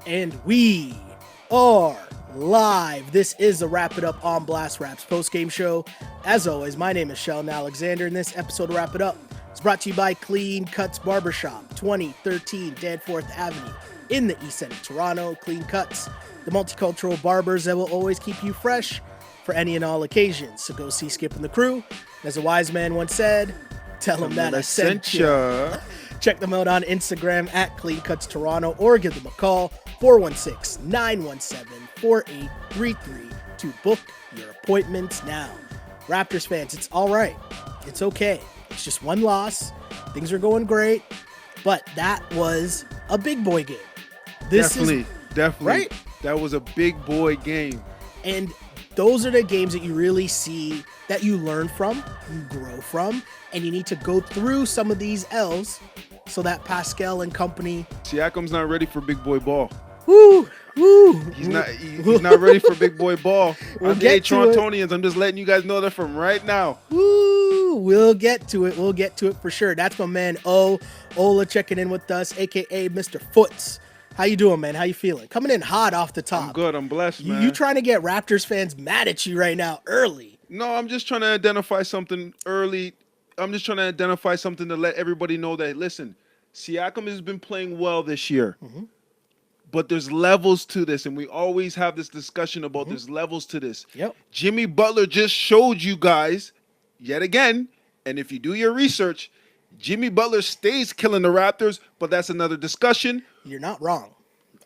And we are live. This is the Wrap It Up on Blast Raps post-game show. As always, my name is Sheldon Alexander, and this episode of Wrap It Up is brought to you by Clean Cuts Barbershop, 2013 Danforth Avenue in the East End of Toronto. Clean Cuts, the multicultural barbers that will always keep you fresh for any and all occasions. So go see Skip and the crew. As a wise man once said, tell them that I sent you. Check them out on Instagram at Clean Cuts Toronto or give them a call, 416-917-4833 to book your appointments now. Raptors fans, it's all right. It's okay. It's just one loss. Things are going great, but that was a big boy game. Definitely. Right? That was a big boy game. And those are the games that you really see that you learn from, you grow from, and you need to go through some of these L's so that Pascal and company. Siakam's not ready for big boy ball. Woo! He's not ready for big boy ball. I'm the Torontonians. I'm just letting you guys know that from right now. Woo! We'll get to it. We'll get to it for sure. That's my man Ola checking in with us, aka Mr. Foots. How you doing, man? How you feeling? Coming in hot off the top. I'm good. I'm blessed, man. You trying to get Raptors fans mad at you right now early. No, I'm just trying to identify something early. I'm just trying to identify something to let everybody know that, listen, Siakam has been playing well this year. Mm-hmm. But there's levels to this, and we always have this discussion about there's levels to this. Yep. Jimmy Butler just showed you guys, yet again, and if you do your research, Jimmy Butler stays killing the Raptors, but that's another discussion. You're not wrong.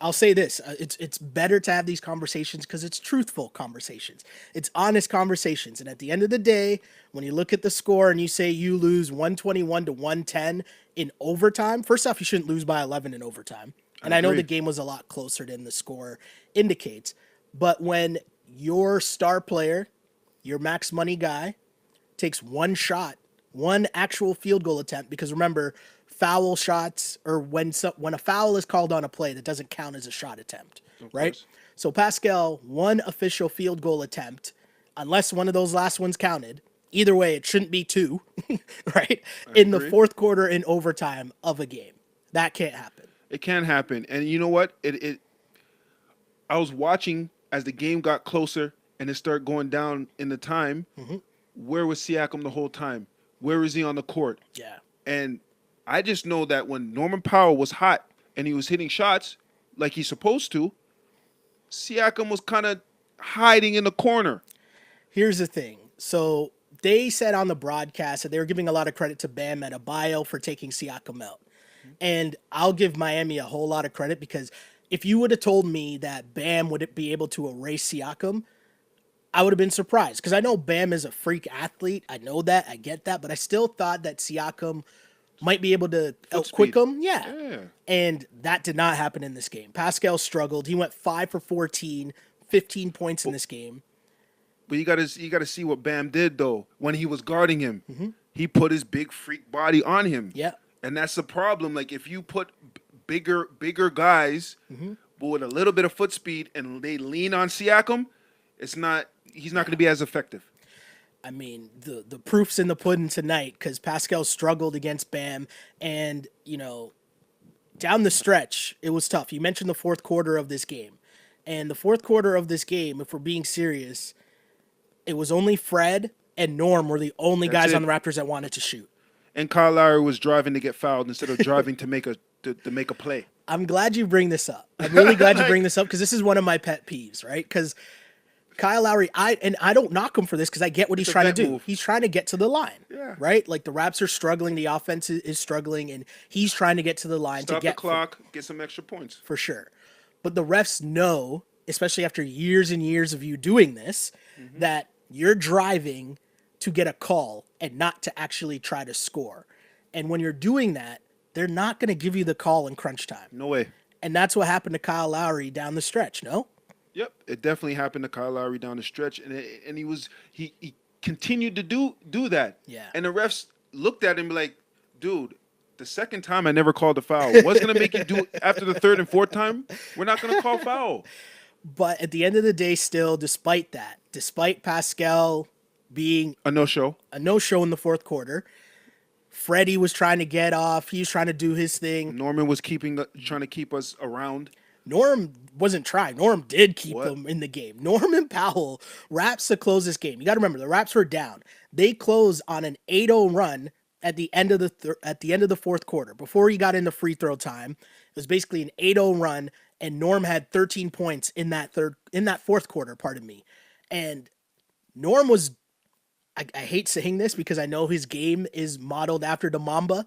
I'll say this. It's better to have these conversations because it's truthful conversations. It's honest conversations. And at the end of the day, when you look at the score and you say you lose 121 to 110 in overtime, first off, you shouldn't lose by 11 in overtime. And I know the game was a lot closer than the score indicates. But when your star player, your max money guy, takes one shot, one actual field goal attempt, because remember, foul shots, or when a foul is called on a play, that doesn't count as a shot attempt, right? So Pascal, one official field goal attempt, unless one of those last ones counted. Either way, it shouldn't be two, right? In the fourth quarter in overtime of a game. That can't happen. It can happen. And you know what? I was watching as the game got closer and it started going down in the time. Mm-hmm. Where was Siakam the whole time? Where is he on the court? Yeah. And I just know that when Norman Powell was hot and he was hitting shots like he's supposed to, Siakam was kind of hiding in the corner. Here's the thing. So they said on the broadcast that they were giving a lot of credit to Bam Adebayo for taking Siakam out. And I'll give Miami a whole lot of credit because if you would have told me that Bam would be able to erase Siakam, I would have been surprised because I know Bam is a freak athlete. I know that. I get that. But I still thought that Siakam might be able to outquick him. Yeah. And that did not happen in this game. Pascal struggled. He went 5 for 14, 15 points in this game. But you gotta see what Bam did, though. When he was guarding him, he put his big freak body on him. Yeah. And that's the problem. Like, if you put bigger guys but with a little bit of foot speed and they lean on Siakam, he's not going to be as effective. I mean, the proof's in the pudding tonight because Pascal struggled against Bam. And, down the stretch, it was tough. You mentioned the fourth quarter of this game. And the fourth quarter of this game, if we're being serious, it was only Fred and Norm were the only guys on the Raptors that wanted to shoot. And Kyle Lowry was driving to get fouled instead of driving to make a play. I'm glad you bring this up. I'm really glad you bring this up because this is one of my pet peeves, right? Because Kyle Lowry, I don't knock him for this because I get what he's trying to do. He's trying to get to the line, right? Like the Raps are struggling, the offense is struggling, and he's trying to get to the line to get the clock, get some extra points for sure. But the refs know, especially after years and years of you doing this, that you're driving to get a call and not to actually try to score. And when you're doing that, they're not going to give you the call in crunch time. No way. And that's what happened to Kyle Lowry down the stretch, no? Yep, it definitely happened to Kyle Lowry down the stretch, and he continued to do that. Yeah. And the refs looked at him like, dude, the second time I never called a foul. What's going to make you do it after the third and fourth time? We're not going to call foul. But at the end of the day, still, despite Pascal being a no-show in the fourth quarter, Freddie was trying to get off. He was trying to do his thing. Norman was trying to keep us around. Norm wasn't trying. Norm did keep What? them in the game. Norman Powell Raps to close this game. You got to remember the Raps were down. They closed on an 8-0 run at the end of the fourth quarter. Before he got into free throw time, it was basically an 8-0 run, and Norm had 13 points in that fourth quarter. Pardon me, and Norm was. I hate saying this because I know his game is modeled after the Mamba,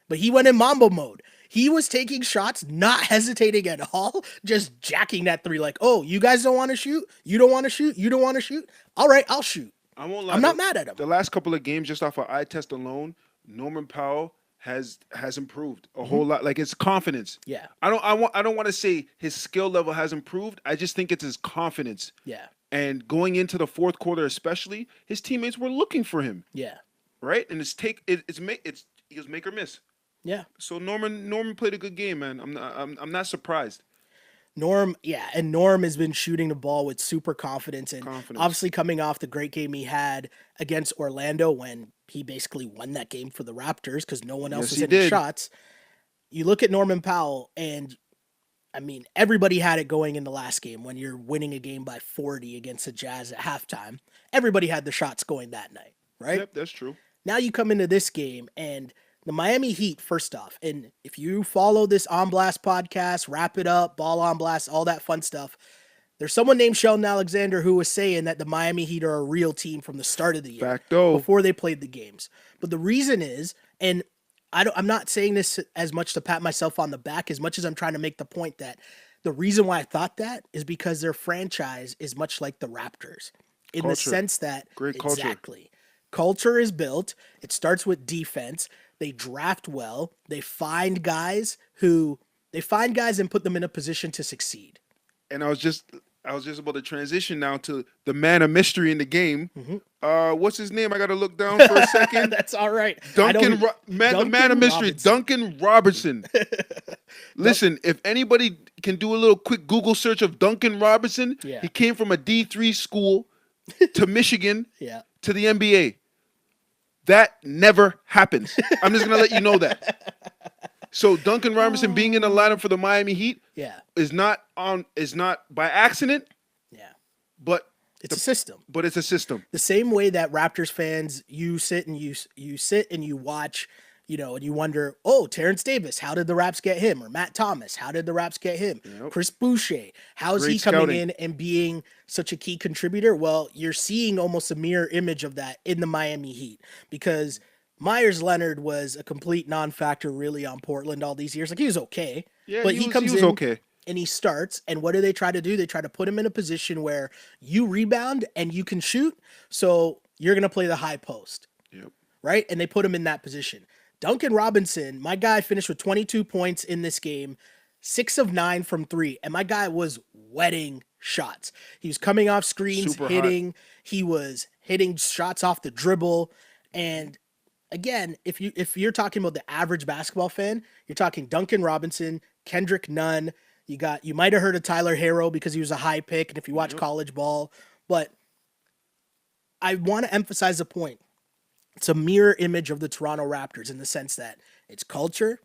but he went in Mamba mode. He was taking shots, not hesitating at all, just jacking that three like, oh, you guys don't want to shoot? You don't want to shoot? You don't want to shoot? All right, I'll shoot. I won't lie. I'm not mad at him. The last couple of games, just off of eye test alone, Norman Powell has improved a whole lot. Like it's confidence. Yeah. I don't want to say his skill level has improved. I just think it's his confidence. Yeah. And going into the fourth quarter, especially, his teammates were looking for him. Yeah. Right, and he was make or miss. Yeah. So Norman played a good game, man. I'm not surprised. Norm has been shooting the ball with super confidence, and obviously coming off the great game he had against Orlando when he basically won that game for the Raptors because no one else was hitting shots. You look at Norman Powell, and I mean, everybody had it going in the last game when you're winning a game by 40 against the Jazz at halftime. Everybody had the shots going that night, right? Yep, that's true. Now you come into this game, and the Miami Heat, first off, and if you follow this On Blast podcast, Wrap It Up, Ball on Blast, all that fun stuff, there's someone named Sheldon Alexander who was saying that the Miami Heat are a real team from the start of the year. Facto. Before they played the games. But the reason is, and I'm not saying this as much to pat myself on the back as much as I'm trying to make the point that the reason why I thought that is because their franchise is much like the Raptors in the sense that great culture. Exactly. Culture is built. It starts with defense. They draft well. They find guys and put them in a position to succeed. And I was just about to transition now to the man of mystery in the game. Mm-hmm. What's his name? I got to look down for a second. That's all right. The man of mystery, Duncan Robertson. Listen, if anybody can do a little quick Google search of Duncan Robertson, he came from a D3 school to Michigan to the NBA. That never happens. I'm just going to let you know that. So Duncan Robinson being in the lineup for the Miami Heat is not by accident. Yeah. But it's a system. But it's a system. The same way that Raptors fans, you sit and you watch, and you wonder, oh, Terrence Davis, how did the Raps get him? Or Matt Thomas, how did the Raps get him? Yep. Chris Boucher, how is he coming in and being such a key contributor? Well, you're seeing almost a mirror image of that in the Miami Heat because Myers Leonard was a complete non-factor really on Portland all these years. Like he was okay. Yeah, but he comes was in okay. And he starts, and what do they try to do? They try to put him in a position where you rebound and you can shoot, so you're going to play the high post. Yep. Right? And they put him in that position. Duncan Robinson, my guy finished with 22 points in this game, 6 of 9 from 3, and my guy was wetting shots. He was coming off screens, hitting. He was hitting shots off the dribble, and again, if you're talking about the average basketball fan, you're talking Duncan Robinson, Kendrick Nunn. You might have heard of Tyler Harrow because he was a high pick, and if you watch college ball, but I want to emphasize the point. It's a mirror image of the Toronto Raptors in the sense that it's culture,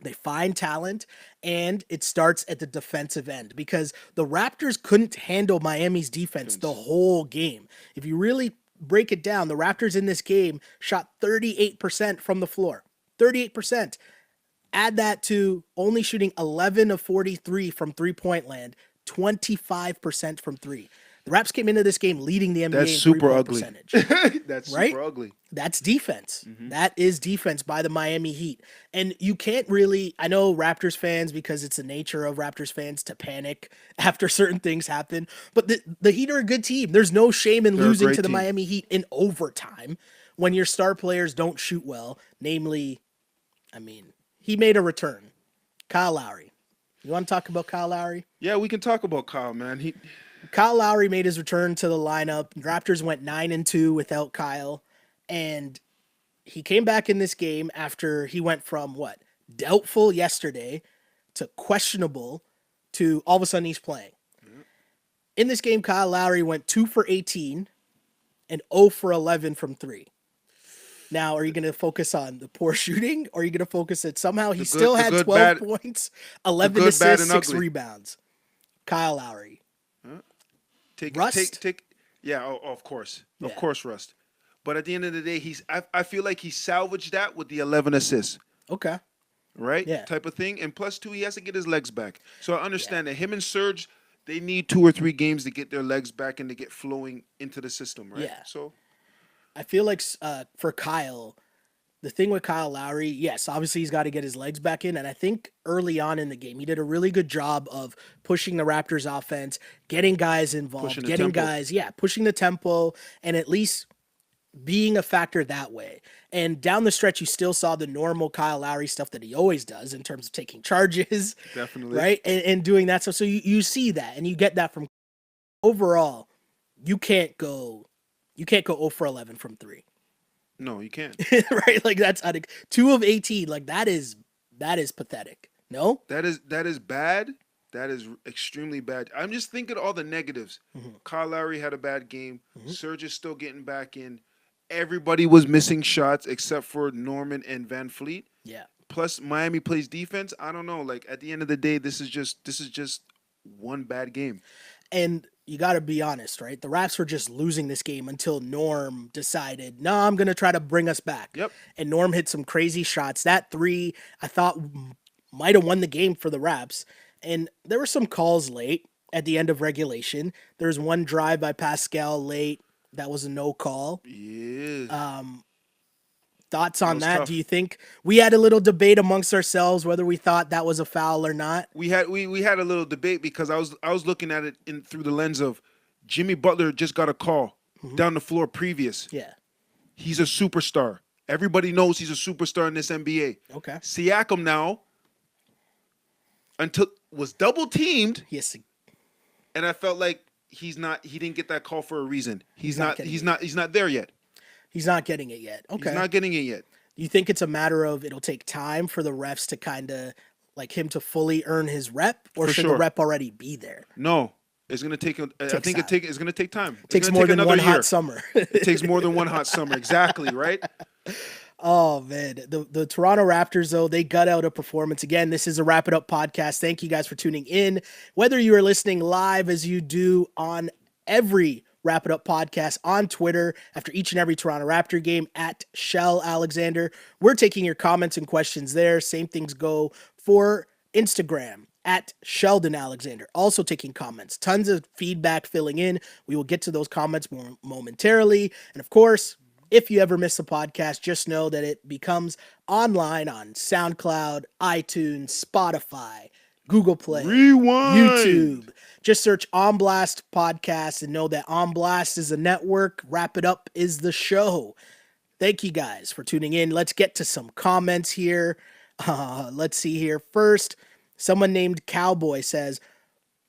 they find talent, and it starts at the defensive end because the Raptors couldn't handle Miami's defense the whole game. If you really break it down, the Raptors in this game shot 38% from the floor. 38%. Add that to only shooting 11 of 43 from three-point land, 25% from three. The Raps came into this game leading the NBA That's in super three-point ugly. percentage. That's right? super ugly. That's defense. Mm-hmm. That is defense by the Miami Heat. And you can't really, I know Raptors fans, because it's the nature of Raptors fans to panic after certain things happen, but the Heat are a good team. There's no shame in losing to the Miami Heat in overtime when your star players don't shoot well. Namely, he made a return. Kyle Lowry. You want to talk about Kyle Lowry? Yeah, we can talk about Kyle, man. Kyle Lowry made his return to the lineup. Raptors went 9-2 without Kyle. And he came back in this game after he went from doubtful yesterday to questionable to all of a sudden he's playing. Mm-hmm. In this game, Kyle Lowry went 2 for 18 and 0 for 11 from 3. Now, are you going to focus on the poor shooting, or are you going to focus at somehow he The good, still the had good, 12 bad, points, the 11 good, bad, assists, and 6 ugly. rebounds? Kyle Lowry. Huh? Take it, Rust? take. Yeah, of Yeah. course, Rust. But at the end of the day, I feel like he salvaged that with the 11 assists, Okay. right? Yeah. Type of thing. And plus two, he has to get his legs back. So I Yeah. understand that him and Serge, they need 2 or 3 games to get their legs back and to get flowing into the system, right? Yeah. So I feel like for Kyle, the thing with Kyle Lowry, yes, obviously he's got to get his legs back in. And I think early on in the game, he did a really good job of pushing the Raptors offense, getting guys involved, pushing the getting tempo. guys, yeah, pushing the tempo, and at least being a factor that way. And down the stretch, you still saw the normal Kyle Lowry stuff that he always does in terms of taking charges, Definitely. right? And doing that stuff. So you see that and you get that from overall, you can't go you can't go 0 for 11 from 3. No, you can't. Right? Like that's 2 of 18. Like that is pathetic. No? That is bad. That is extremely bad. I'm just thinking all the negatives. Mhm. Kyle Lowry had a bad game. Mhm. Serge is still getting back in. Everybody was missing shots except for Norman and Van Fleet. Yeah. Plus Miami plays defense. I don't know. Like at the end of the day, this is just one bad game. And you got to be honest, right? The Raps were just losing this game until Norm decided, no, I'm going to try to bring us back. Yep. And Norm hit some crazy shots. That 3, I thought, might have won the game for the Raps. And there were some calls late at the end of regulation. There's one drive by Pascal late. That was a no call. Yeah. Thoughts That on was that? Do tough. you think we had a little debate amongst ourselves whether we thought that was a foul or not? We had a little debate because I was looking at it in through the lens of Jimmy Butler just got a call down the floor previous. Yeah. He's a superstar. Everybody knows he's a superstar in this NBA. Okay. Siakam now until was double teamed, Yes. and I felt like he didn't get that call for a reason. He's not getting He's not there yet. He's not getting it yet. He's Okay. not getting it yet. Do you think it's a matter of it'll take time for the refs to kind of like him to fully earn his rep, or For should the sure. rep already be there? No. It's gonna take. I Takes think time. it's gonna take time. It's Takes gonna more take than another one year. hot summer. It takes more than one hot summer. Exactly right. Oh man, the Toronto Raptors though, they gut out a performance again. This is a Wrap It Up podcast. Thank you guys for tuning in. Whether you are listening live as you do on every Wrap It Up podcast on Twitter after each and every Toronto Raptor game at Shell Alexander, we're taking your comments and questions there. Same things go for Instagram at Sheldon Alexander, also taking comments. Tons of feedback filling in. We will get to those comments more momentarily. And of course, if you ever miss a podcast, just know that it becomes online on SoundCloud, iTunes, Spotify, Google Play, Rewind. YouTube. Just search On Blast Podcast and know that On Blast is a network. Wrap It Up is the show. Thank you guys for tuning in. Let's get to some comments here. Let's see here. First, someone named Cowboy says,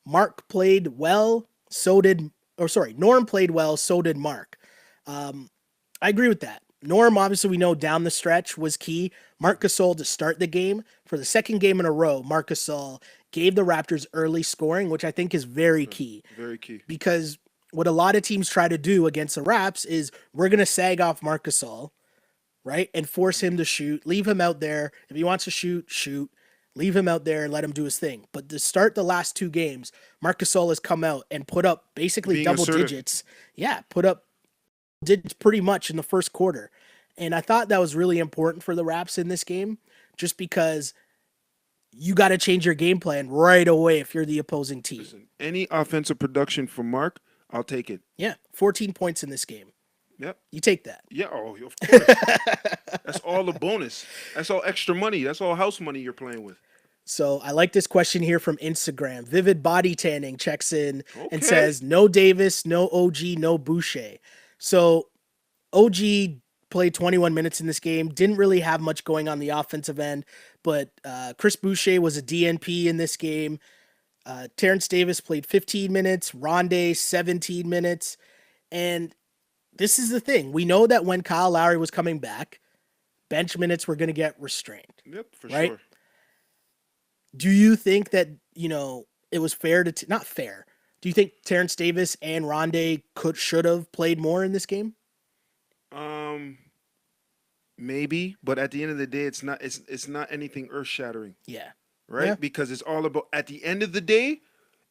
Mark played well, Norm played well, so did Mark. I agree with that. Norm, obviously, we know down the stretch was key. Marc Gasol to start the game. For the second game in a row, Marc Gasol gave the Raptors early scoring, which I think is very key. Very key. Because what a lot of teams try to do against the Raps is we're going to sag off Marc Gasol, right? And force him to shoot. Leave him out there. If he wants to shoot, shoot. Leave him out there and let him do his thing. But to start the last 2 games, Marc Gasol has come out and put up basically Being double assertive. digits. Yeah, put up did pretty much in the first quarter. And I thought that was really important for the Raps in this game, just because you got to change your game plan right away if you're the opposing team. Listen, any offensive production from Mark, I'll take it. Yeah, 14 points in this game. Yep. You take that. Yeah. Oh, of course. That's all the bonus. That's all extra money. That's all house money you're playing with. So I like this question here from Instagram. Vivid Body Tanning checks in and Okay. says, no Davis, no OG, no Boucher. So OG played 21 minutes in this game. Didn't really have much going on the offensive end, but Chris Boucher was a DNP in this game. Terrence Davis played 15 minutes. Rondé 17 minutes. And this is the thing. We know that when Kyle Lowry was coming back, bench minutes were going to get restrained. Yep, for Right? sure. Do you think that, it was fair to not fair? Do you think Terrence Davis and Rondé should have played more in this game? maybe, but at the end of the day, it's not anything earth shattering, Yeah. Yeah, right? Because it's all about at the end of the day,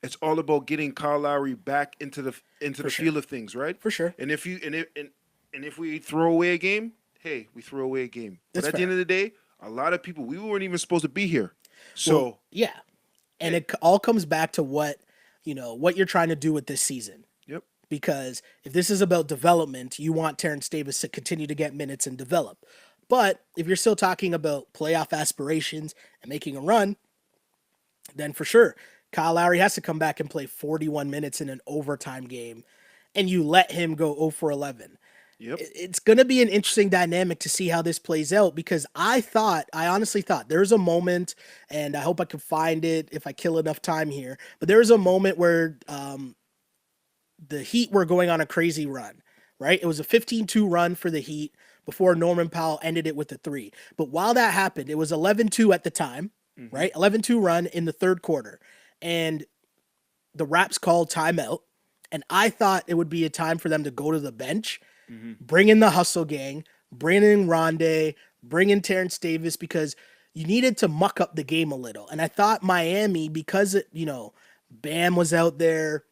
it's all about getting Kyle Lowry back into for the sure. field of things, right? For sure. And if you and if we throw away a game, hey, we throw away a game. But That's at the end fair. of the day, a lot of people we weren't even supposed to be here. Well, So yeah. And hey, it all comes back to what you're trying to do with this season. yep, Because if this is about development, you want Terrence Davis to continue to get minutes and develop. But if you're still talking about playoff aspirations and making a run, then for sure, Kyle Lowry has to come back and play 41 minutes in an overtime game, and you let him go 0 for 11. yep. It's going to be an interesting dynamic to see how this plays out because I honestly thought there was a moment, and I hope I can find it if I kill enough time here, but there was a moment where the Heat were going on a crazy run, right? It was a 15-2 run for the Heat before Norman Powell ended it with a three. But while that happened, it was 11-2 at the time, Mm-hmm. right? 11-2 run in the third quarter. And the Raps called timeout. And I thought it would be a time for them to go to the bench, Mm-hmm. bring in the hustle gang, bring in Rondé, bring in Terrence Davis because you needed to muck up the game a little. And I thought Miami, because Bam was out there,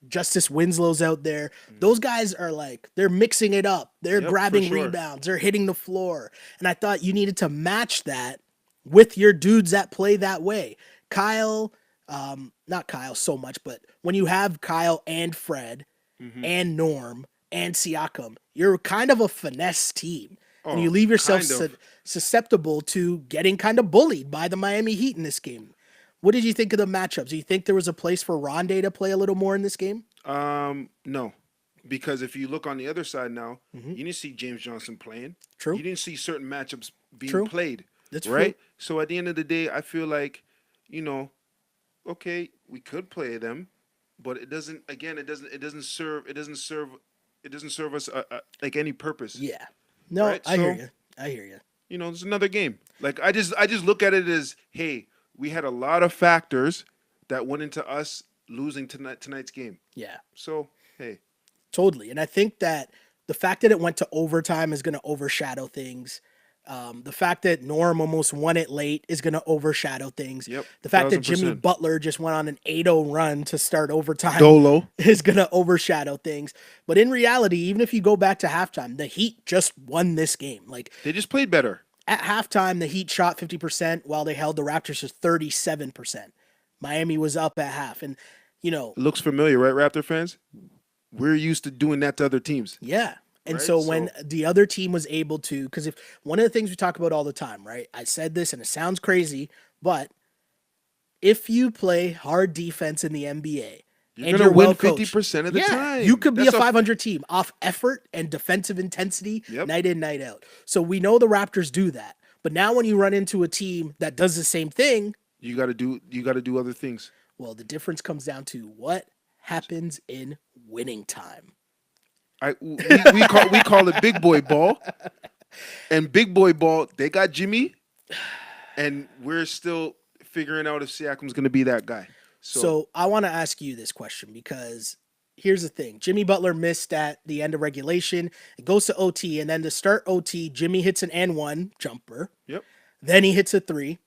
Justice Winslow's out there. Those guys are like, they're mixing it up. They're Yep, for grabbing sure. rebounds. They're hitting the floor. And I thought you needed to match that with your dudes that play that way. Kyle, not Kyle so much, but when you have Kyle and Fred Mm-hmm. and Norm and Siakam, you're kind of a finesse team. And you Oh, leave yourself kind of. susceptible to getting kind of bullied by the Miami Heat in this game. What did you think of the matchups? Do you think there was a place for Rondé to play a little more in this game? No, because if you look on the other side now, Mm-hmm. you didn't see James Johnson playing. True. You didn't see certain matchups being True. played, That's true. right? So at the end of the day, I feel like, you know, okay, we could play them, but it doesn't. Again, it doesn't serve us like any purpose, Yeah. No, right? I hear So you. I hear you. it's another game. Like I just look at it as, hey, we had a lot of factors that went into us losing tonight's game. Yeah. So hey, Totally. And I think that the fact that it went to overtime is going to overshadow things. The fact that Norm almost won it late is going to overshadow things. yep, The fact that thousand Jimmy percent. Butler just went on an 8-0 run to start overtime Dolo. is going to overshadow things. But in reality, even if you go back to halftime, the Heat just won this game. Like They just played better. at halftime, the Heat shot 50% while they held the Raptors to 37%. Miami was up at half. And, It looks familiar, right, Raptor fans? We're used to doing that to other teams, yeah. And right? so when So the other team was able to, because if one of the things we talk about all the time, right? I said this and it sounds crazy, but if you play hard defense in the NBA you're and gonna you're win well fifty coached, percent of the yeah, you time. could be a That's 500 team off effort and defensive intensity yep. night in, night out. So we know the Raptors do that. But now when you run into a team that does the same thing, You got to do other things. well, the difference comes down to what happens in winning time. We call it big boy ball, and big boy ball. They got Jimmy, and we're still figuring out if Siakam's going to be that guy. So So I want to ask you this question because here's the thing. Jimmy Butler missed at the end of regulation. It goes to OT, and then to start OT, Jimmy hits an N1 jumper. yep, Then he hits a three.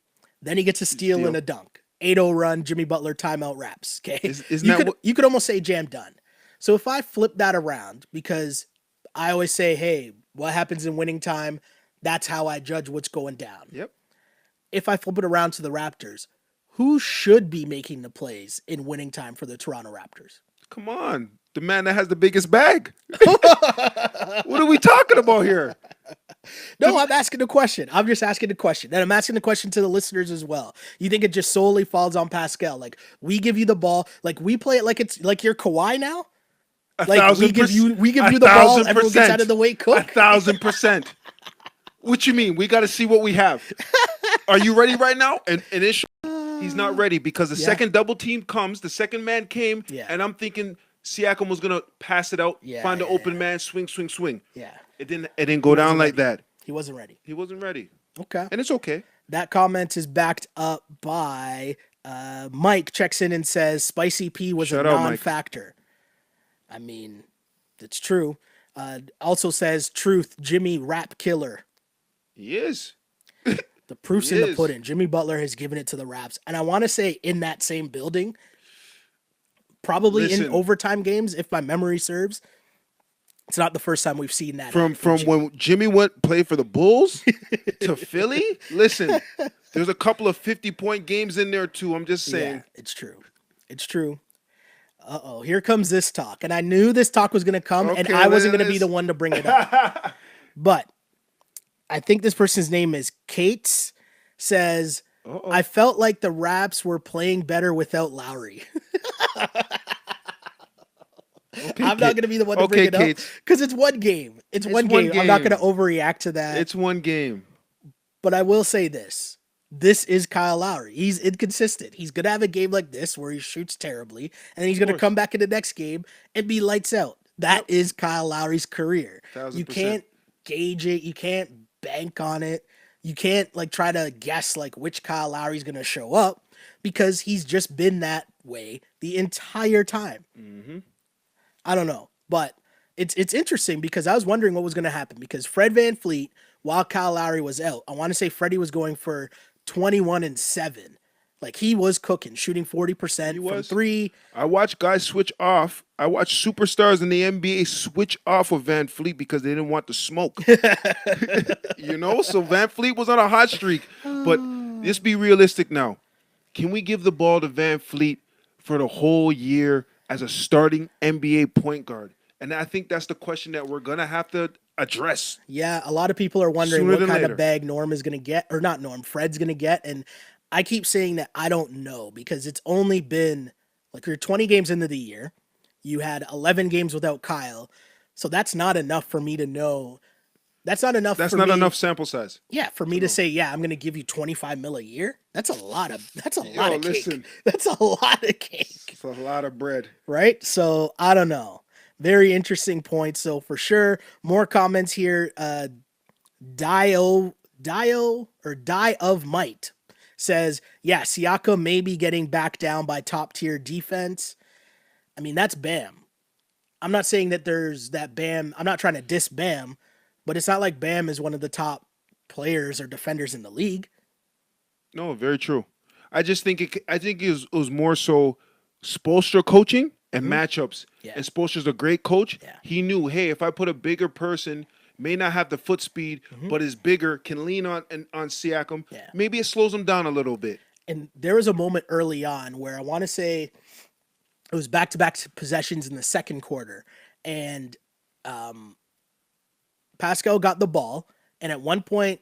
Then he gets a steal Steal. and a dunk. 8-0 run, Jimmy Butler timeout wraps. Okay. Isn't that what? You could almost say jam done. So if I flip that around, because I always say, hey, what happens in winning time? That's how I judge what's going down. Yep. If I flip it around to the Raptors, who should be making the plays in winning time for the Toronto Raptors? Come on, the man that has the biggest bag. What are we talking about here? No, I'm asking the question. I'm just asking the question. And I'm asking the question to the listeners as well. You think it just solely falls on Pascal? Like we give you the ball, like we play it like it's like you're Kawhi now? Like we give you the ball, everyone gets out of the way, cook. 1,000%. What you mean? We got to see what we have. Are you ready right now? And he's not ready because the Yeah. second double team comes. The second man came, Yeah. and I'm thinking Siakam was gonna pass it out, Yeah, find an yeah, open yeah. man, swing, swing, swing. Yeah. It didn't go down wasn't like ready. that. He wasn't ready. He wasn't ready, Okay. and it's okay. That comment is backed up by Mike checks in and says Spicy P was Shout a out, Mike. non-factor. I mean, it's true. Also says truth, Jimmy rap killer. He is. The He proof's in the is. pudding. Jimmy Butler has given it to the Raps. And I want to say in that same building, probably in Listen, overtime games, if my memory serves, it's not the first time we've seen that from from from Jimmy. when Jimmy went played for the Bulls to Philly. Listen, there's a couple of 50-point games in there too. I'm just Yeah, saying. it's true. It's true. Uh-oh, here comes this talk. And I knew this talk was going to come, and Okay, I wasn't going to be the let's. one to bring it up. But I think this person's name is Kate's, says, I Uh-oh. felt like the Raps were playing better without Lowry. Okay, I'm not Kate. going to be the one to bring Okay, it up Kate. because it's one game. It's It's one one game. I'm not going to game. overreact to that. It's one game. But I will say this. This is Kyle Lowry. He's inconsistent. He's going to have a game like this where he shoots terribly, and then he's Of going to course. come back in the next game and be lights out. That Yep. is Kyle Lowry's career. You 1000%. can't gauge it. You can't bank on it. You can't like try to guess like which Kyle Lowry's going to show up because he's just been that way the entire time. Mm-hmm. I don't know, but it's interesting because I was wondering what was going to happen because Fred Van Fleet, while Kyle Lowry was out, I want to say Freddie was going for 21-7. Like he was cooking, shooting He 40% from was. three. I watch guys switch off. I watch superstars in the NBA switch off of Van Fleet because they didn't want the smoke. So Van Fleet was on a hot streak. But let's be realistic now. Can we give the ball to Van Fleet for the whole year as a starting NBA point guard? And I think that's the question that we're gonna have to address Yeah, a lot of people are wondering sooner what than kind of later. bag Norm is going to get, or not Norm, Fred's going to get. And I keep saying that I don't know because it's only been like you're 20 games into the year. You had 11 games without Kyle. So that's not enough for me to know. That's not enough That's for not me. enough sample size Yeah, for to me to know. say, yeah, I'm going to give you 25 mil a year. That's a lot Yo, of cake. listen, That's a lot of cake, it's a lot of bread. right? So I don't know. Very interesting point. So for sure, more comments here. Die of Might says, yeah, Siakam may be getting back down by top tier defense. I mean, that's Bam. I'm not saying that there's that Bam. I'm not trying to diss Bam, but it's not like Bam is one of the top players or defenders in the league. No, very true. I just think it was more so Spoelstra coaching and Hmm. matchups. Yeah. And Spoelstra's a great coach. Yeah. He knew, hey, if I put a bigger person, may not have the foot speed, Hmm. but is bigger, can lean on Siakam. Yeah. Maybe it slows him down a little bit. And there was a moment early on where I want to say it was back to back possessions in the second quarter. And Pascal got the ball. And at one point,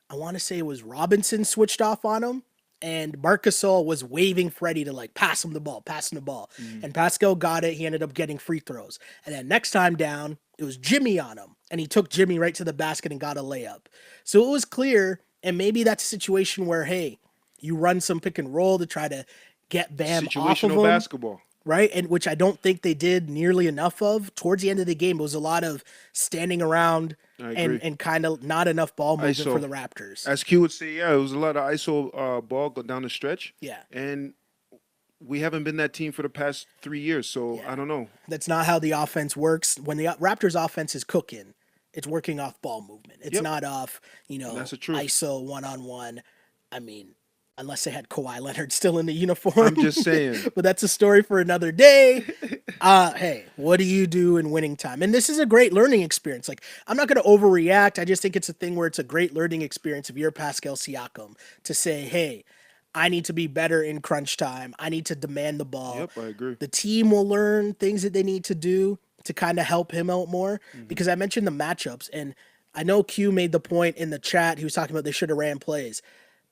I want to say it was Robinson switched off on him, and Marc Gasol was waving Freddie to like pass him the ball, pass him the ball. And Pascal got it. He ended up getting free throws. And then next time down, it was Jimmy on him, and he took Jimmy right to the basket and got a layup. So it was clear, and maybe that's a situation where, hey, you run some pick and roll to try to get Bam off of Situational him, basketball. right? And which I don't think they did nearly enough of. Towards the end of the game, it was a lot of standing around I and agree. kind of not enough ball movement for ISO. the Raptors. As Q would say, yeah, it was a lot of ISO ball go down the stretch. Yeah. And we haven't been that team for the past 3 years, so Yeah. I don't know. That's not how the offense works. When the Raptors offense is cooking, it's working off ball movement. It's Yep. not off, That's the truth. ISO 1-on-1. I mean, unless they had Kawhi Leonard still in the uniform. I'm just saying. But that's a story for another day. Hey, what do you do in winning time? And this is a great learning experience. Like, I'm not going to overreact. I just think it's a thing where it's a great learning experience if you're Pascal Siakam to say, hey, I need to be better in crunch time. I need to demand the ball. Yep, I agree. The team will learn things that they need to do to kind of help him out more Mm-hmm. because I mentioned the matchups. And I know Q made the point in the chat. He was talking about they should have ran plays.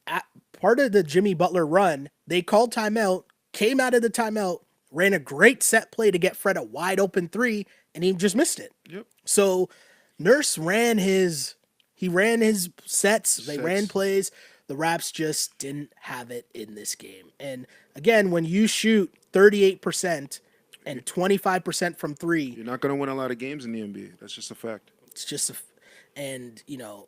At part of the Jimmy Butler run, they called timeout, came out of the timeout, ran a great set play to get Fred a wide open three, and he just missed it. Yep. So Nurse ran his sets, they ran Sets. plays. The Raps just didn't have it in this game. And again, when you shoot 38% and 25% from three, You're not going to win a lot of games in the NBA. That's just a fact. it's just a and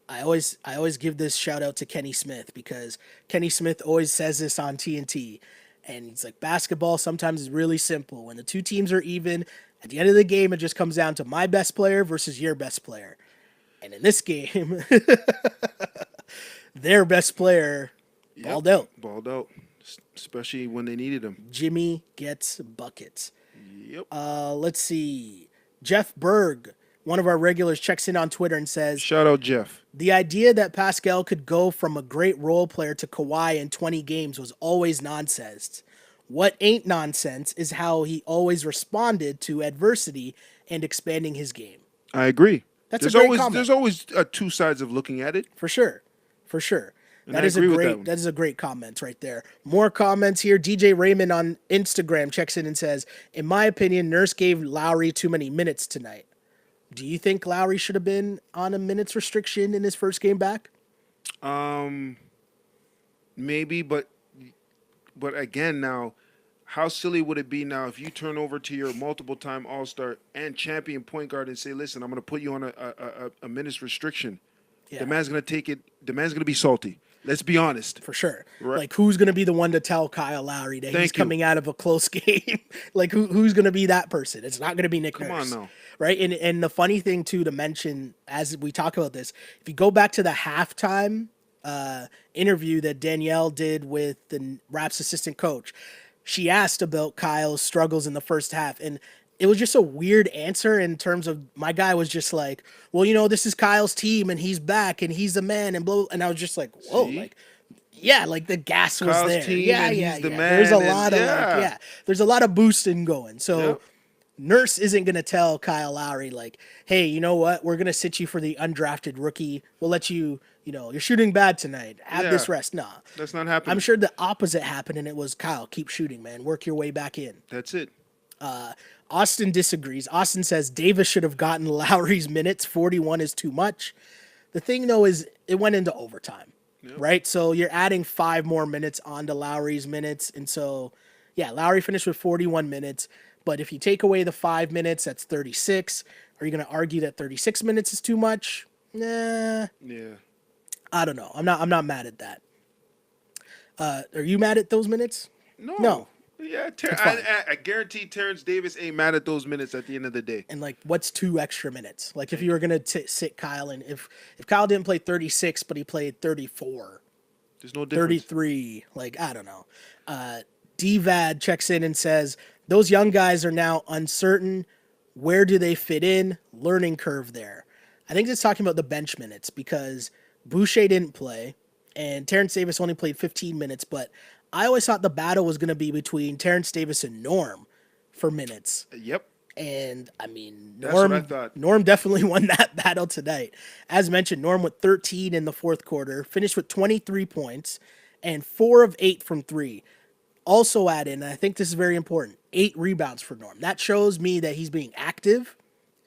I always give this shout out to Kenny Smith because Kenny Smith always says this on TNT, and he's like, basketball sometimes is really simple. When the two teams are even, at the end of the game, it just comes down to my best player versus your best player. And in this game, their best player Yep, balled out. balled out, especially when they needed him. Jimmy gets buckets. Yep. Let's see. Jeff Berg, one of our regulars, checks in on Twitter and says, Shout out Jeff. the idea that Pascal could go from a great role player to Kawhi in 20 games was always nonsense. What ain't nonsense is how he always responded to adversity and expanding his game. I agree. That's there's a great always comment. there's always two sides of looking at it. For sure. For sure. And That I is a agree with great that one. that is a great comment right there. More comments here. DJ Raymond on Instagram checks in and says, in my opinion, Nurse gave Lowry too many minutes tonight. Do you think Lowry should have been on a minutes restriction in his first game back? Maybe, but again, now, how silly would it be now if you turn over to your multiple time All Star and champion point guard and say, "Listen, I'm going to put you on a minutes restriction." Yeah. The man's going to take it. The man's going to be salty. Let's be honest. For sure. Right. Like, who's going to be the one to tell Kyle Lowry that he's Thank you. coming out of a close game? Like, who's going to be that person? It's not going to be Nick Come Nurse. on now. Right? And the funny thing, too, to mention as we talk about this, if you go back to the halftime interview that Danielle did with the Raps assistant coach, she asked about Kyle's struggles in the first half. And it was just a weird answer in terms of my guy was just like, well, you know, this is Kyle's team and he's back and he's the man and blah. And I was just like, whoa, See? like, yeah, like the gas was Kyle's there. team Yeah, and yeah, he's the yeah. man There's a and- lot of yeah. there's a lot of boosting going. So Yep. Nurse isn't going to tell Kyle Lowry, like, hey, you know what? We're going to sit you for the undrafted rookie. We'll let you, you're shooting bad tonight. Have this Yeah. rest. Nah. That's not happening. I'm sure the opposite happened, and it was Kyle, keep shooting, man. Work your way back in. That's it. Austin disagrees. Austin says Davis should have gotten Lowry's minutes. 41 is too much. The thing, though, is it went into overtime, right? So you're adding 5 more minutes onto Lowry's minutes. And so, yeah, Lowry finished with 41 minutes. But if you take away the 5 minutes, that's 36. Are you going to argue that 36 minutes is too much? Nah, Yeah. I don't know. I'm not mad at that. Are you mad at those minutes? No. Yeah, fine. I guarantee Terrence Davis ain't mad at those minutes at the end of the day. And like, what's 2 extra minutes? Like, if you were gonna sit Kyle, and if Kyle didn't play 36, but he played 34, There's no difference. 33, like, I don't know. DVAD checks in and says those young guys are now uncertain. Where do they fit in? Learning curve there. I think it's talking about the bench minutes because Boucher didn't play and Terrence Davis only played 15 minutes, but I always thought the battle was going to be between Terrence Davis and Norm for minutes. Yep. And I mean, That's what I thought. Norm definitely won that battle tonight. As mentioned, Norm with 13 in the fourth quarter, finished with 23 points and 4 of 8 from 3. Also add in, and I think this is very important, 8 rebounds for Norm. That shows me that he's being active.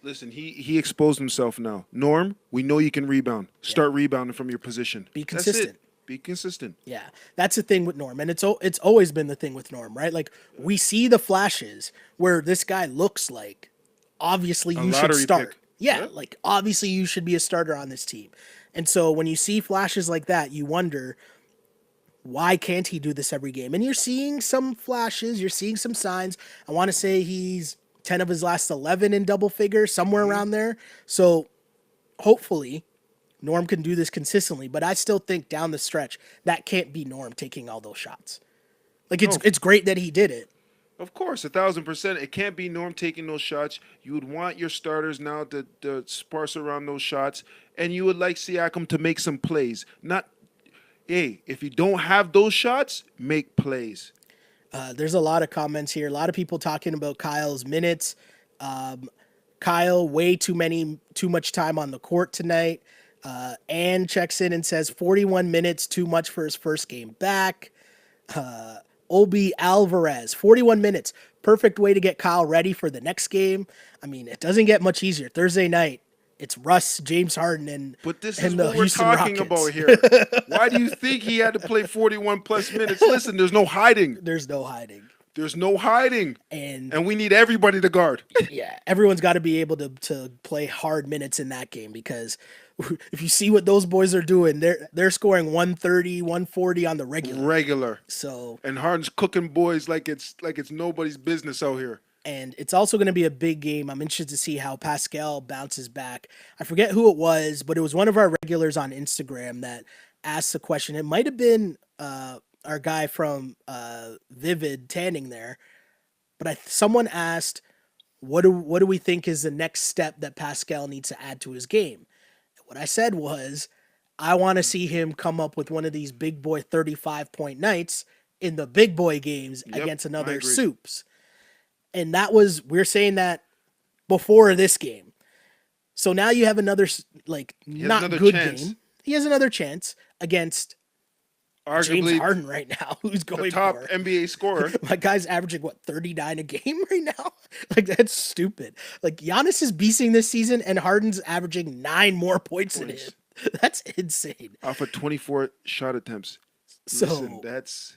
Listen, he exposed himself now. Norm, we know you can rebound. Start rebounding from your position. Be That's consistent. it. Be consistent. Yeah, that's the thing with Norm, and it's always been the thing with Norm, right? Like, we see the flashes where this guy looks like obviously you should lottery start. pick. Yeah, Yep. like obviously you should be a starter on this team. And so when you see flashes like that, you wonder why can't he do this every game? And you're seeing some flashes, you're seeing some signs. I want to say he's 10 of his last 11 in double figures, somewhere around there. So hopefully Norm can do this consistently, but I still think down the stretch that can't be Norm taking all those shots. Like, it's great that he did it. Of course, 1,000%. It can't be Norm taking those shots. You would want your starters now to sparse around those shots, and you would like Siakam to make some plays. Not, hey, if you don't have those shots, make plays. There's a lot of comments here. A lot of people talking about Kyle's minutes. Kyle, way too much time on the court tonight. Ann checks in and says 41 minutes, too much for his first game back. Obi Alvarez, 41 minutes. Perfect way to get Kyle ready for the next game. I mean, it doesn't get much easier. Thursday night, it's Russ, James Harden, and But this and is the what we're Houston talking Rockets. about here. Why do you think he had to play 41 plus minutes? Listen, there's no hiding. There's no hiding. There's no hiding. And we need everybody to guard. yeah, everyone's got to be able to play hard minutes in that game because if you see what those boys are doing, they're scoring 130, 140 on the regular. Regular. So, And Harden's cooking boys like it's nobody's business out here. And it's also going to be a big game. I'm interested to see how Pascal bounces back. I forget who it was, but it was one of our regulars on Instagram that asked the question. It might have been our guy from Vivid Tanning there, but someone asked, what do we think is the next step that Pascal needs to add to his game? What I said was, I want to see him come up with one of these big boy 35-point nights in the big boy games against another Soups. And we're saying that before this game. So now you have another, not good game. He has another chance against arguably James Harden right now, who's going the top for NBA scorer. My guy's averaging, 39 a game right now? That's stupid. Giannis is beasting this season, and Harden's averaging 9 more points than him. That's insane. Off of 24 shot attempts. So listen, that's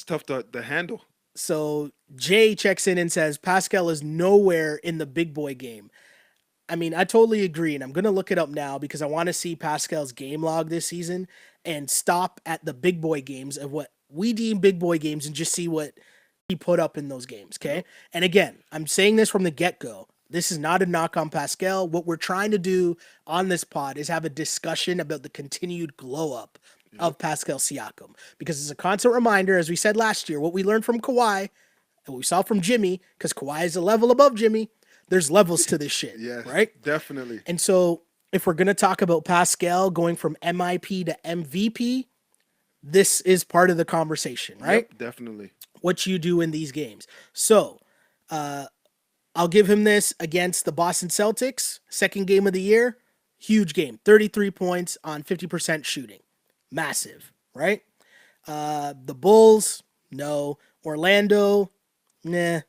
tough to handle. So Jay checks in and says Pascal is nowhere in the big boy game. I mean, I totally agree, and I'm going to look it up now because I want to see Pascal's game log this season and stop at the big boy games of what we deem big boy games and just see what he put up in those games, okay? Yep. And again, I'm saying this from the get-go. This is not a knock on Pascal. What we're trying to do on this pod is have a discussion about the continued glow-up of Pascal Siakam, because it's a constant reminder, as we said last year, what we learned from Kawhi and what we saw from Jimmy, because Kawhi is a level above Jimmy. There's levels to this shit, right? Definitely. And so if we're going to talk about Pascal going from MIP to MVP, this is part of the conversation, right? Yep, definitely. What you do in these games. So I'll give him this against the Boston Celtics, second game of the year, huge game, 33 points on 50% shooting. Massive, right? The Bulls, no. Orlando, nah.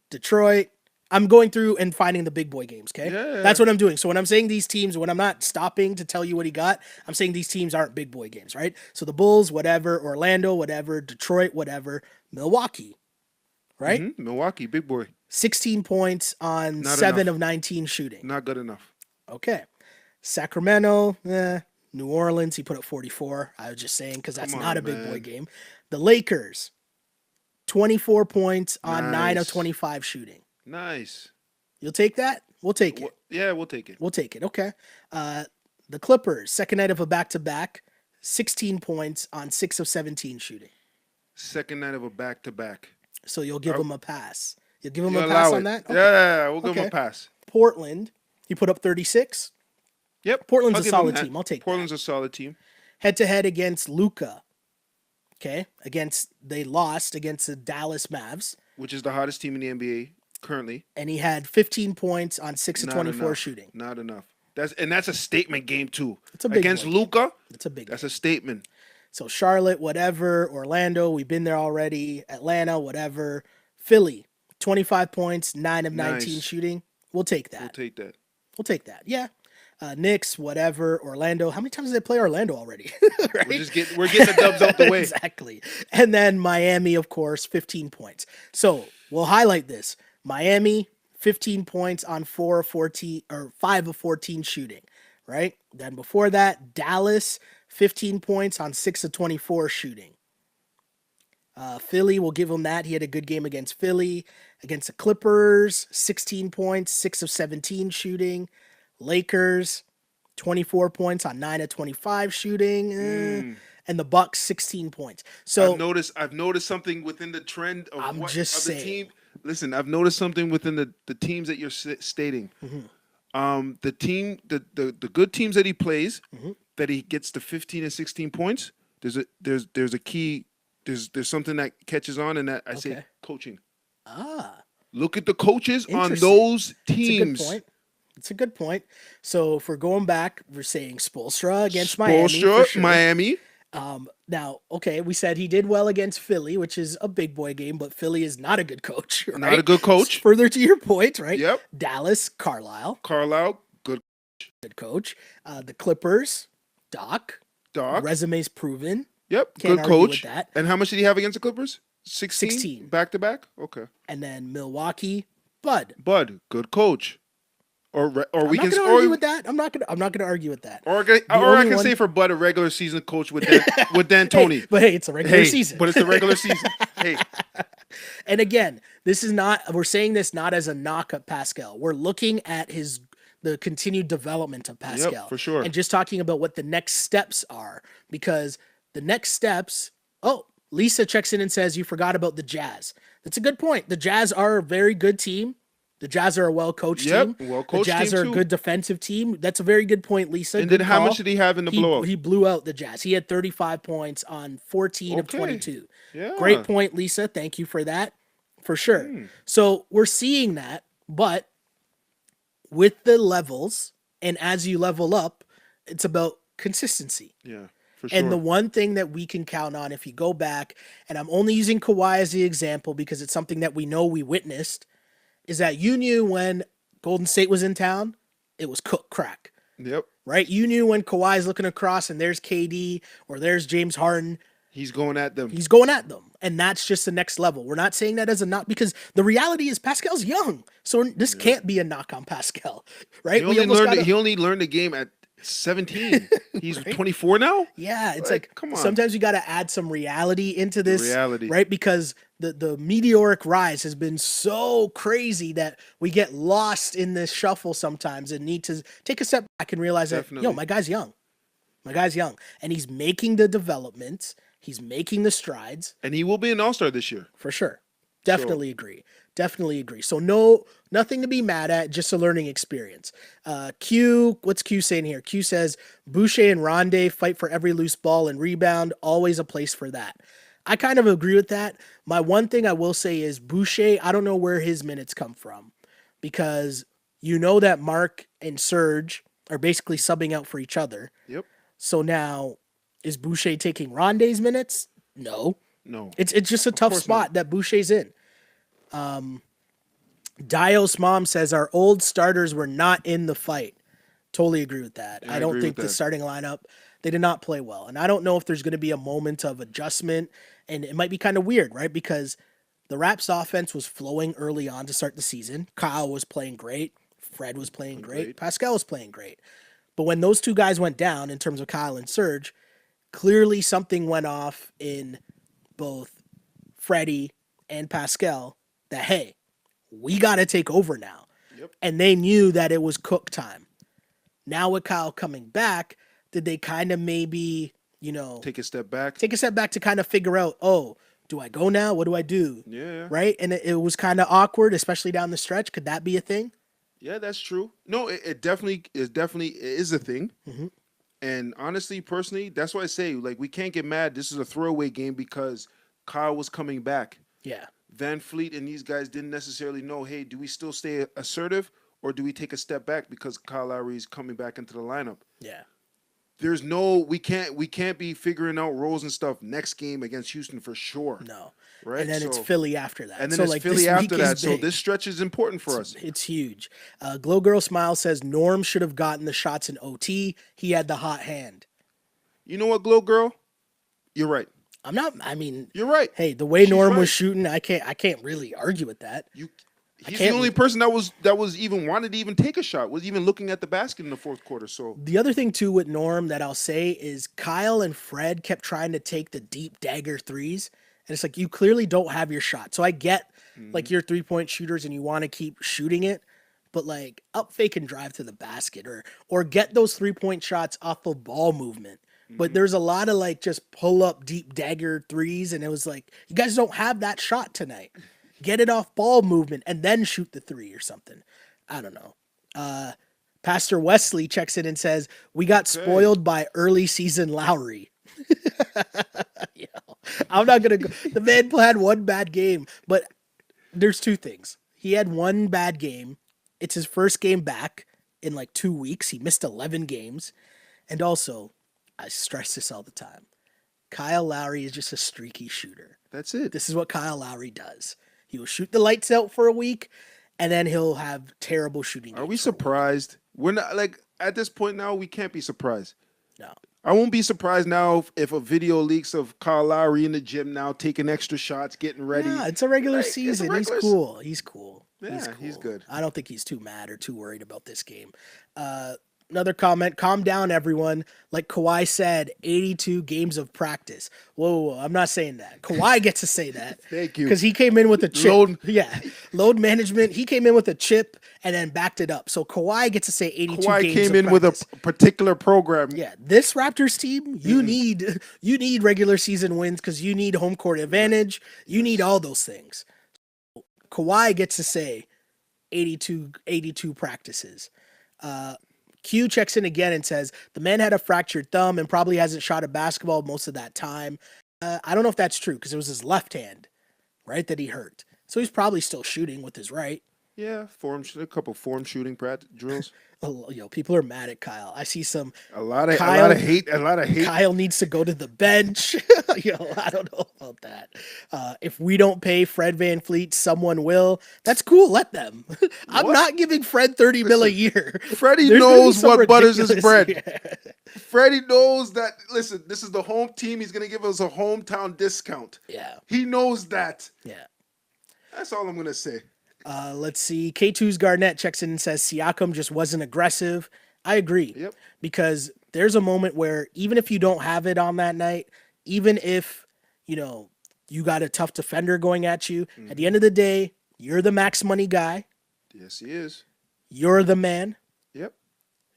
Detroit. I'm going through and finding the big boy games, okay? Yeah. That's what I'm doing. So when I'm saying these teams, when I'm not stopping to tell you what he got, I'm saying these teams aren't big boy games, right? So the Bulls, whatever. Orlando, whatever. Detroit, whatever. Milwaukee, right? Mm-hmm. Milwaukee, big boy. 16 points on Not 7 enough. of 19 shooting. Not good enough. Okay. Sacramento, New Orleans, he put up 44. I was just saying because that's not a big boy game. The Lakers, 24 points on 9 of 25 shooting. Nice. You'll take that? We'll take it. Yeah, we'll take it. We'll take it. Okay. The Clippers, second night of a back-to-back, 16 points on 6 of 17 shooting. Second night of a back-to-back. So you'll give him a pass. You'll give him a pass on that? Okay. Yeah, we'll give him a pass. Portland, he put up 36. Yep. Portland's a solid team. I'll take Portland's a solid team. Head-to-head against Luka. Okay. They lost against the Dallas Mavs. Which is the hottest team in the NBA currently. And he had 15 points on 6 of 24 shooting. Not enough. That's a statement game too. It's a big against Luka. That's a statement. So Charlotte, whatever. Orlando, we've been there already. Atlanta, whatever. Philly, 25 points, 9 of 19 shooting. We'll take that. We'll take that. Yeah. Knicks, whatever. Orlando. How many times did they play Orlando already? Right? We're getting the dubs out the way. Exactly. And then Miami, of course, 15 points. So we'll highlight this. Miami, 15 points on 4 of 14 or 5 of 14 shooting, right? Then before that, Dallas, 15 points on 6 of 24 shooting. Philly, we'll give him that. He had a good game against Philly. Against the Clippers, 16 points, 6 of 17 shooting. Lakers, 24 points on 9 of 25 shooting. And the Bucks, 16 points. So I've noticed something within the trend of the team. Listen, I've noticed something within the teams that you're stating. Mm-hmm. The good teams that he plays, that he gets the 15 and 16 points. There's a key. There's something that catches on, and that I say coaching. Look at the coaches on those teams. It's a good point. So if we're going back, we're saying Spoelstra against Miami. Miami. Now, okay, we said he did well against Philly, which is a big boy game, but Philly is not a good coach. Right? Not a good coach. Further to your point, right? Yep. Dallas, Carlisle, good coach. The Clippers, Doc. Resume's proven. Yep, Can't good coach. With that. And how much did he have against the Clippers? 16? Back to back? Okay. And then Milwaukee, Bud, good coach. Or we can argue with that. I'm not gonna argue with that. Or I can say for Bud, a regular season coach with D'Antoni. But hey, it's a regular season. But it's a regular season. Hey. And again, this is not, we're saying this not as a knock at Pascal. We're looking at the continued development of Yep, Pascal for sure. and just talking about what the next steps are, because the next steps, oh, Lisa checks in and says, you forgot about the Jazz. That's a good point. The Jazz are a very good team. The Jazz are a well-coached team. Yep, well The coached Jazz team are a too. good defensive team. That's a very good point, Lisa. And Good then how call. much did he have in the blowout? He blew out the Jazz. He had 35 points on 14 of Okay. 22. Yeah. Great point, Lisa. Thank you for that. For sure. So we're seeing that, but with the levels and as you level up, it's about consistency. Yeah, for sure. And the one thing that we can count on, if you go back, and I'm only using Kawhi as the example because it's something that we know we witnessed, is that you knew when Golden State was in town, it was cook crack, Yep. right? You knew when Kawhi's looking across and there's KD or there's James Harden, He's going at them. he's going at them. And that's just the next level. We're not saying that as a knock because the reality is Pascal's young. So this can't be a knock on Pascal, right? He only learned the game at 17. He's Right? 24 now? Yeah, it's like come on. sometimes you got to add some reality into this, reality. right? Because the meteoric rise has been so crazy that we get lost in this shuffle sometimes and need to take a step back and realize that, Definitely. my guy's young. My guy's young. And he's making the developments. He's making the strides. And he will be an all-star this year. For sure. Definitely agree. Definitely agree. So nothing to be mad at, just a learning experience. What's Q saying here? Q says, Boucher and Ronde fight for every loose ball and rebound, always a place for that. I kind of agree with that. My one thing I will say is Boucher, I don't know where his minutes come from because you know that Mark and Serge are basically subbing out for each other. Yep. So now, is Boucher taking Ronde's minutes? No. No. It's just a tough course spot that Boucher's in. Dio's mom says our old starters were not in the fight. Totally agree with that. Yeah, I don't agree think with the that. starting lineup, they did not play well. And I don't know if there's going to be a moment of adjustment. And it might be kind of weird, right? Because the Raps offense was flowing early on to start the season. Kyle was playing great. Fred was playing great. Pascal was playing great. But when those two guys went down in terms of Kyle and Serge, clearly something went off in both Freddie and Pascal that, hey, we got to take over now. Yep. And they knew that it was cook time. Now with Kyle coming back, did they kind of maybe, Take a step back. to kind of figure out, oh, do I go now? What do I do? Yeah. Right? And it was kind of awkward, especially down the stretch. Could that be a thing? Yeah, that's true. No, it definitely is a thing. Mm-hmm. And honestly, personally, that's why I say we can't get mad. This is a throwaway game because Kyle was coming back. Yeah. Van Fleet and these guys didn't necessarily know, hey, do we still stay assertive or do we take a step back because Kyle Lowry is coming back into the lineup? Yeah. There's no we can't be figuring out roles and stuff next game against Houston for sure. No. Right? And then it's So- Philly after that. And then so it's this Philly week after is that. So big. this stretch is important for us. It's huge. Glow Girl Smile says Norm should have gotten the shots in OT. He had the hot hand. You know what, Glow Girl? You're right. You're right. Hey, the way She's Norm right. was shooting, I can't really argue with that. He's can't- the only person that was even wanted to even take a shot, was even looking at the basket in the fourth quarter. So The other thing too with Norm that I'll say is Kyle and Fred kept trying to take the deep dagger threes. And it's like you clearly don't have your shot. So I get you're 3-point shooters and you want to keep shooting it, but up fake and drive to the basket or get those 3-point shots off of ball movement. But there's a lot of just pull up deep dagger threes, and it was you guys don't have that shot tonight. Get it off ball movement and then shoot the three or something. I don't know. Pastor Wesley checks in and says, we got spoiled by early season Lowry. I'm not going to go. The man had one bad game, but there's two things. He had one bad game. It's his first game back in 2 weeks. He missed 11 games. And also, I stress this all the time. Kyle Lowry is just a streaky shooter. that's it. This is what Kyle Lowry does. He will shoot the lights out for a week, and then he'll have terrible shooting. Are we games for a week. surprised? We're not at this point now. We can't be surprised. No. I won't be surprised now if a video leaks of Kyle Lowry in the gym now taking extra shots, getting ready. Yeah, it's a regular It's a season. regular He's cool. He's cool. Yeah, he's good. I don't think he's too mad or too worried about this game. Another comment, calm down, everyone. Like Kawhi said, 82 games of practice. Whoa, I'm not saying that. Kawhi gets to say that. Thank you. Because he came in with a chip. Load- Yeah, load management. He came in with a chip and then backed it up. So Kawhi gets to say 82 Kawhi games came of in practice. with a particular program. Yeah, this Raptors team, you need regular season wins because you need home court advantage. You need all those things. Kawhi gets to say 82 practices. Q checks in again and says, the man had a fractured thumb and probably hasn't shot a basketball most of that time. I don't know if that's true because it was his left hand, right, that he hurt. So he's probably still shooting with his right. Yeah, a couple form shooting drills. People are mad at Kyle. I see some. A lot of hate. Kyle needs to go to the bench. I don't know about that. If we don't pay Fred VanVleet, someone will. That's cool. Let them. I'm not giving Fred $30 million a year. Freddie knows what butters his bread. Yeah. Freddie knows that. Listen, this is the home team. He's gonna give us a hometown discount. Yeah. He knows that. Yeah. That's all I'm gonna say. Let's see. K2's Garnett checks in and says Siakam just wasn't aggressive. I agree. Yep. Because there's a moment where even if you don't have it on that night, even if, you got a tough defender going at you, at the end of the day, you're the max money guy. Yes, he is. You're the man. Yep.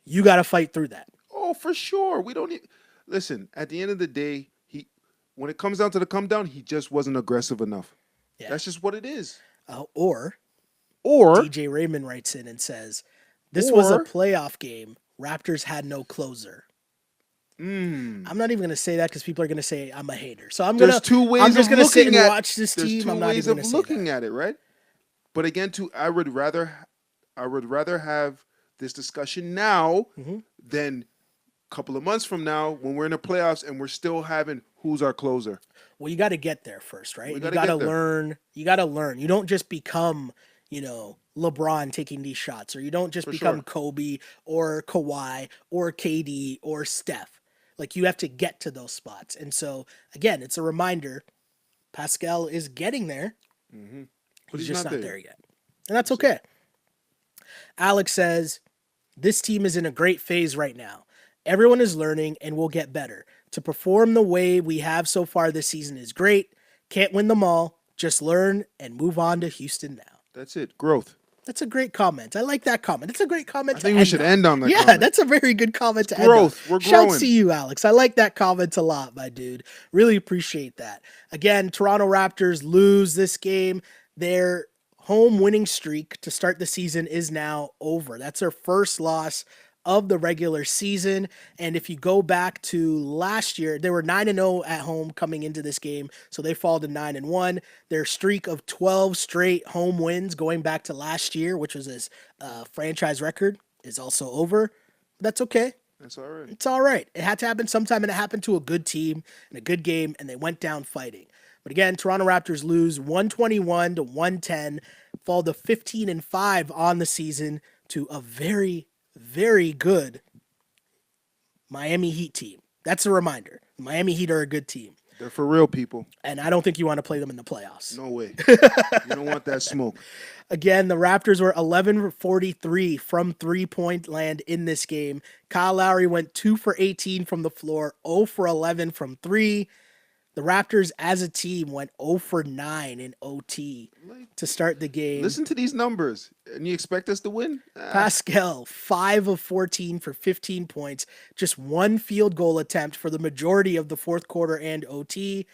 You got to fight through that. Oh, for sure. We don't need. Listen, at the end of the day, when it comes down to the come down, he just wasn't aggressive enough. Yeah. That's just what it is. Or Or DJ Raymond writes in and says, this was a playoff game. Raptors had no closer. I'm not even going to say that because people are going to say I'm a hater. So I'm just going to sit and watch this team. I'm not even going to say looking at it, right? But again, I would rather have this discussion now than a couple of months from now when we're in the playoffs and we're still having who's our closer. Well, you got to get there first, right? You got to learn. You got to learn. You don't just become, LeBron taking these shots, or you don't just become Kobe or Kawhi or KD or Steph. Like, you have to get to those spots. And so, again, it's a reminder, Pascal is getting there. But he's just not there yet. And that's okay. Alex says, this team is in a great phase right now. Everyone is learning and will get better. To perform the way we have so far this season is great. Can't win them all. Just learn and move on to Houston now. That's it. Growth. That's a great comment. I like that comment. It's a great comment to end on. I think we should end on that comment. Yeah, that's a very good comment to end on. Growth. We're growing. Shouts to you, Alex. I like that comment a lot, my dude. Really appreciate that. Again, Toronto Raptors lose this game. Their home winning streak to start the season is now over. That's their first loss of the regular season. And if you go back to last year, they were 9-0 at home coming into this game. So they fall to 9-1. Their streak of 12 straight home wins going back to last year, which was his franchise record, is also over. But that's okay. That's all right. It's all right. It had to happen sometime, and it happened to a good team and a good game, and they went down fighting. But again, Toronto Raptors lose 121-110, fall to 15-5 on the season to a very, very good Miami Heat team. That's a reminder. The Miami Heat are a good team. They're for real, people. And I don't think you want to play them in the playoffs. No way. You don't want that smoke. Again, the Raptors were 11-for-43 from three-point land in this game. Kyle Lowry went 2-for-18 from the floor, 0-for-11 from three. The Raptors as a team went 0-for-9 in OT to start the game. Listen to these numbers. And you expect us to win? Pascal, 5-of-14 for 15 points. Just one field goal attempt for the majority of the fourth quarter and OT.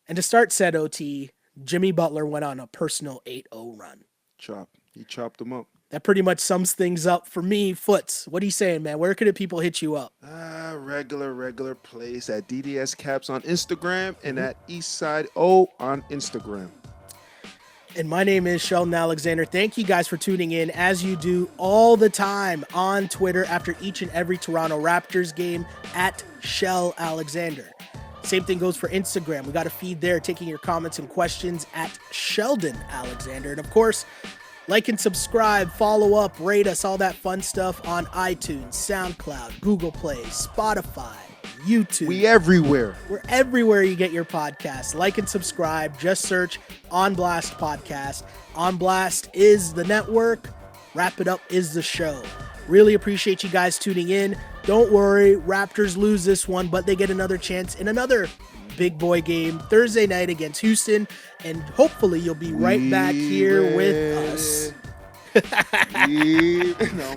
And to start said OT, Jimmy Butler went on a personal 8-0 run. He chopped them up. That pretty much sums things up for me. Foots, what are you saying, man? Where can people hit you up? Regular place at DDS Caps on Instagram and at Eastside O on Instagram. And my name is Sheldon Alexander. Thank you guys for tuning in, as you do all the time on Twitter after each and every Toronto Raptors game at Shell Alexander. Same thing goes for Instagram. We got a feed there taking your comments and questions at Sheldon Alexander. And of course, like and subscribe, follow up, rate us, all that fun stuff on iTunes, SoundCloud, Google Play, Spotify, YouTube. We everywhere. We're everywhere you get your podcasts. Like and subscribe. Just search On Blast Podcast. On Blast is the network. Wrap It Up is the show. Really appreciate you guys tuning in. Don't worry, Raptors lose this one, but they get another chance in another big boy game Thursday night against Houston, and hopefully you'll be right back here with us. You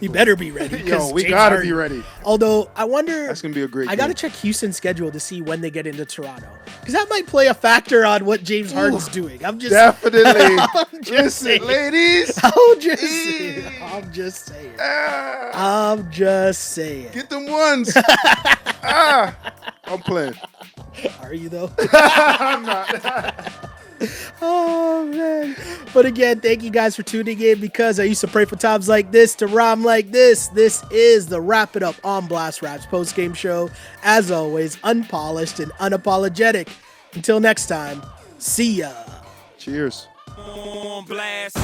better be ready. Yo, we James gotta Harden. be ready. Although I wonder, That's gonna be a great I gotta game. check Houston's schedule to see when they get into Toronto, because that might play a factor on what James Harden's doing. I'm just Definitely. I'm just Listen, saying. ladies. I'm just saying. I'm just saying. Ah, I'm just saying. get them ones. I'm playing. Are you though? I'm not. Oh man. But again, thank you guys for tuning in, because I used to pray for times like this to rhyme like this. This is the Wrap It Up on Blast Raps post-game show. As always, unpolished and unapologetic. Until next time, see ya. Cheers. On blast.